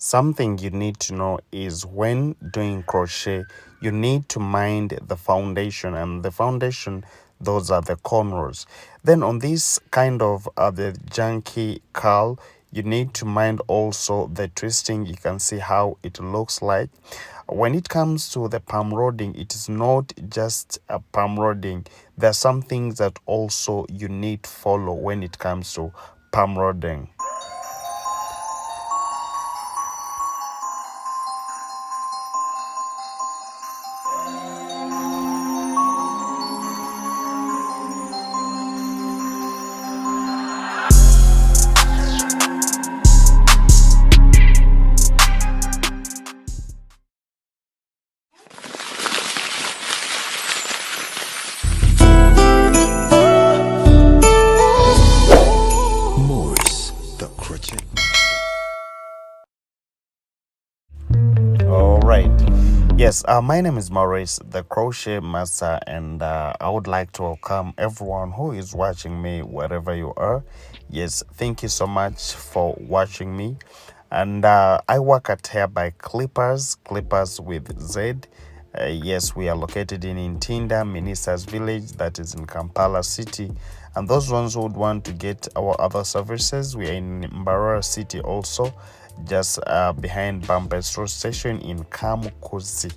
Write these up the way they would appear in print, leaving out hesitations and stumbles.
something you need to know is when doing crochet, you need to mind the foundation, and the foundation, those are the cornrows. Then on this kind of the junky curl, you need to mind also the twisting. You can see how it looks like. When it comes to the palm rodding, it is not just a palm rodding. There are some things that also you need to follow when it comes to palm rodding. All right. Yes, my name is Maurice, the crochet master, and I would like to welcome everyone who is watching me wherever you are. Yes, thank you so much for watching me. And I work at Hair by Clippers with Z. Yes, we are located in Intinda, Ministers Village, that is in Kampala City. And those ones who would want to get our other services, we are in Mbarara City also, just behind Bumper Petrol Station in Kamukuzi.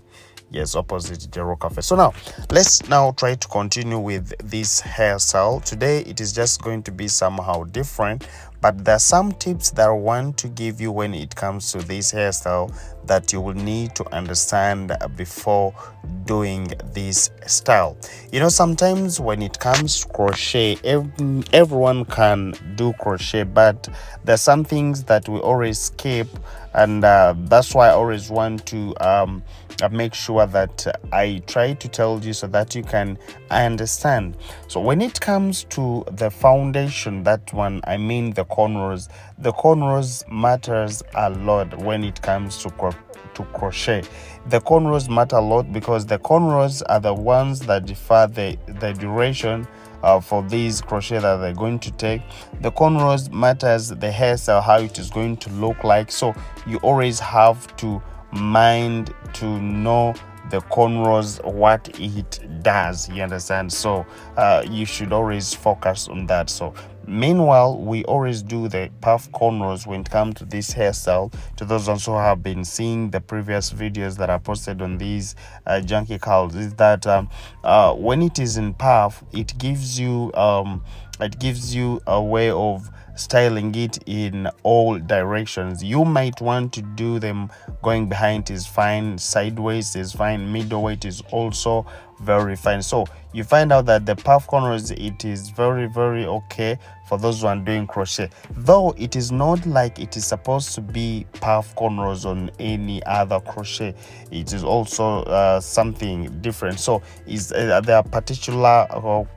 Yes, opposite Jero Cafe. So now, let's now try to continue with this hairstyle. Today, it is just going to be somehow different, but there are some tips that I want to give you when it comes to this hairstyle that you will need to understand before doing this style. You know, sometimes when it comes to crochet, everyone can do crochet, but there's some things that we always skip, and that's why I always want to make sure that I try to tell you so that you can understand. So when it comes to the foundation, that one, I mean the cornrows matters a lot when it comes to crochet. The cornrows matter a lot because the cornrows are the ones that define the duration for these crochet that they're going to take. The cornrows matters the hairstyle, how it is going to look like. So you always have to mind to know the cornrows, what it does, you understand? So you should always focus on that. So meanwhile, we always do the puff cornrows when it comes to this hairstyle. To those also who have been seeing the previous videos that are posted on these junky curls, is that when it is in puff, it gives you a way of styling it in all directions. You might want to do them going behind is fine, sideways is fine, middleweight is also very fine. So you find out that the puff cornrows, it is very okay for those who are doing crochet, though it is not like it is supposed to be puff cornrows on any other crochet. It is also something different. So there are particular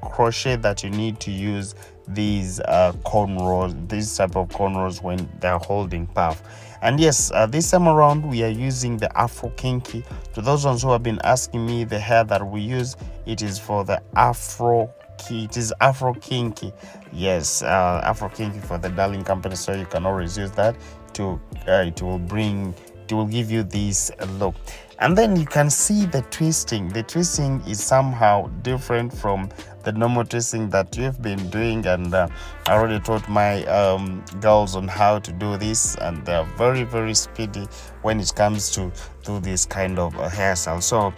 crochet that you need to use these cornrows, this type of cornrows when they're holding puff. And yes, this time around we are using the Afro Kinky. To those ones who have been asking me, the hair that we use, it is for the Afro Kinky. Yes, Afro Kinky for the Darling Company. So you can always use that to it will give you this look. And then you can see the twisting. The twisting is somehow different from the normal twisting that you've been doing, and I already taught my girls on how to do this, and they're very speedy when it comes to do this kind of hairstyle. So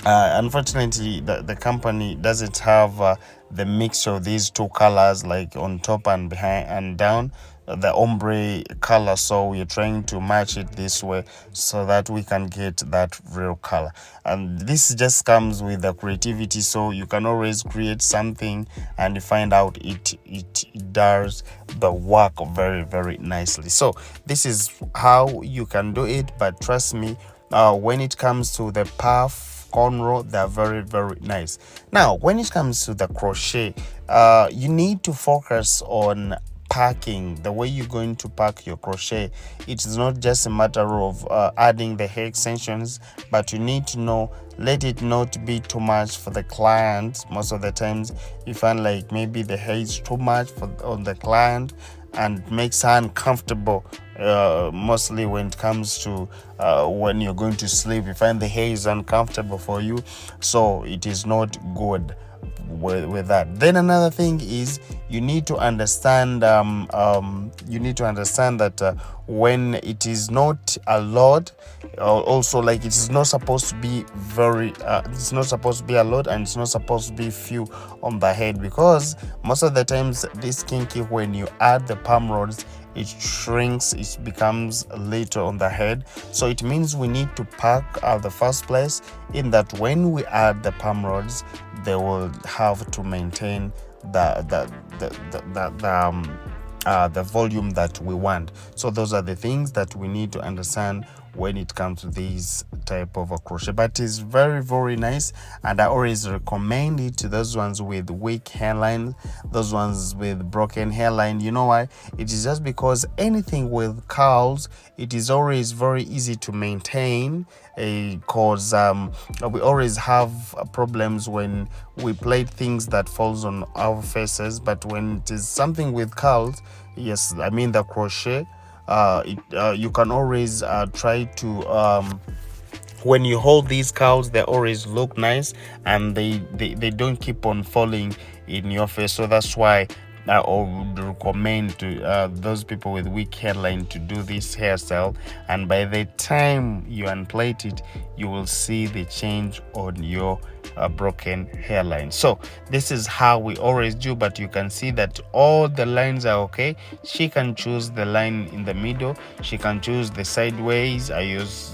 unfortunately, the company doesn't have the mix of these two colors, like on top and behind and down, the ombre color. So we're trying to match it this way so that we can get that real color. And this just comes with the creativity. So you can always create something and you find out it does the work very nicely. So this is how you can do it. But trust me, when it comes to the puff cornrow, they're very nice. Now when it comes to the crochet, you need to focus on packing, the way you're going to pack your crochet. It is not just a matter of adding the hair extensions, but you need to know, let it not be too much for the client. Most of the times you find like maybe the hair is too much on the client, and makes her uncomfortable, mostly when it comes to when you're going to sleep. You find the hair is uncomfortable for you, so it is not good with that. Then another thing is you need to understand that when it is not a lot, also like it is not supposed to be it's not supposed to be a lot, and it's not supposed to be few on the head, because most of the times this kinky, when you add the palm rods, it shrinks, it becomes little on the head. So it means we need to pack at the first place, in that when we add the palm rods, they will have to maintain the volume that we want. So those are the things that we need to understand when it comes to this type of a crochet. But it's very, very nice, and I always recommend it to those ones with weak hairline, those ones with broken hairline. You know why? It is just because anything with curls, it is always very easy to maintain, because we always have problems when we plait things that falls on our faces. But when it is something with curls, yes, I mean the crochet, you can always try to when you hold these curls, they always look nice, and they don't keep on falling in your face. So that's why I would recommend to those people with weak hairline to do this hairstyle, and by the time you unplait it, you will see the change on your broken hairline. So this is how we always do, but you can see that all the lines are okay. She can choose the line in the middle, she can choose the sideways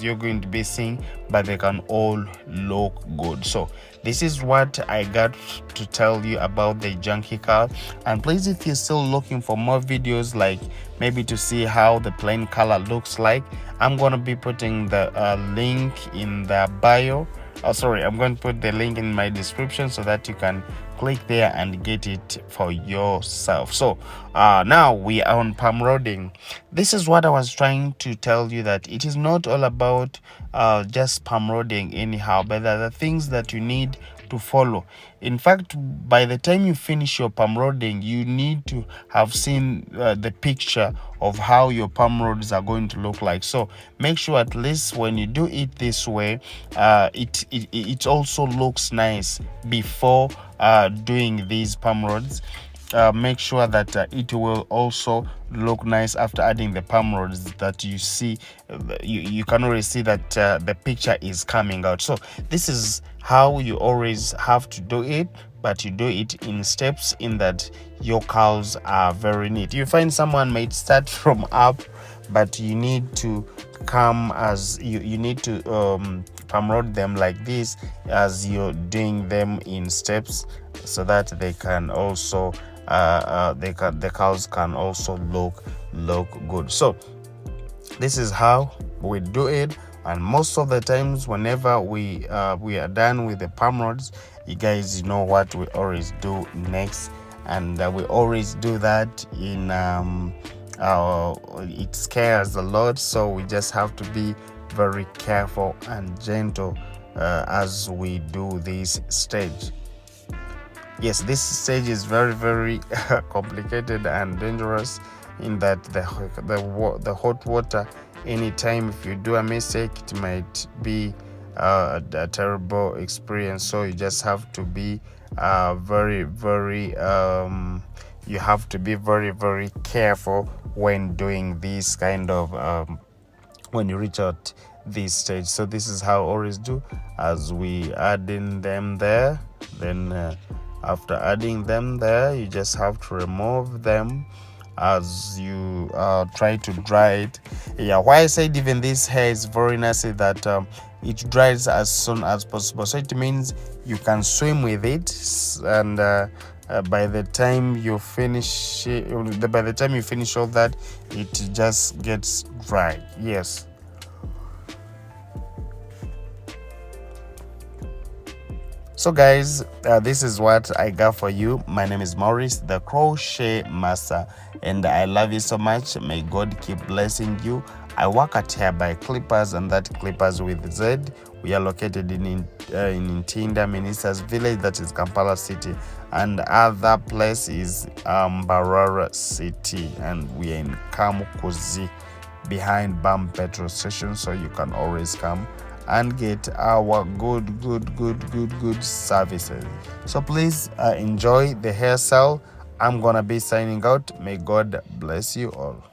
you're going to be seeing, but they can all look good. So this is what I got to tell you about the junkie curl. And please, if you're still looking for more videos, like maybe to see how the plain color looks like, I'm going to be putting the link in the bio. I'm going to put the link in my description so that you can click there and get it for yourself. So now we are on palm rodding. This is what I was trying to tell you, that it is not all about just palm rodding anyhow, but there are things that you need to follow. In fact, by the time you finish your palm rodding, you need to have seen the picture of how your palm rods are going to look like. So make sure at least when you do it this way, it also looks nice before doing these palm rods. Make sure that it will also look nice after adding the palm rods, that you see you can already see that the picture is coming out. So this is how you always have to do it, but you do it in steps, in that your curls are very neat. You find someone might start from up, but you need to come as you need to palm rod them like this as you're doing them in steps, so that they can also the curls can also look good. So this is how we do it. And most of the times, whenever we are done with the palm rods, you guys know what we always do next, and we always do that in it scares a lot, so we just have to be very careful and gentle as we do this stage. Yes, this stage is very, very complicated and dangerous, in that the hot water, anytime if you do a mistake, it might be a terrible experience. So you just have to be very, very you have to be very, very careful when doing this kind of when you reach out this stage. So this is how I always do, as we add in them there. Then after adding them there, you just have to remove them as you try to dry it. Yeah, why I said even this hair is very nice is that it dries as soon as possible. So it means you can swim with it, and by the time you finish all that, it just gets dry. Yes. So guys, this is what I got for you. My name is Maurice, the crochet master, and I love you so much. May God keep blessing you I work at Hair by Clippers, and that Clippers with Z. We are located in Ntinda, Ministers Village, that is Kampala City, and other place is Barara City, and we are in Kamukuzi behind BAM petrol station, so you can always come and get our good services. So please enjoy the hairstyle. I'm gonna be signing out. May God bless you all.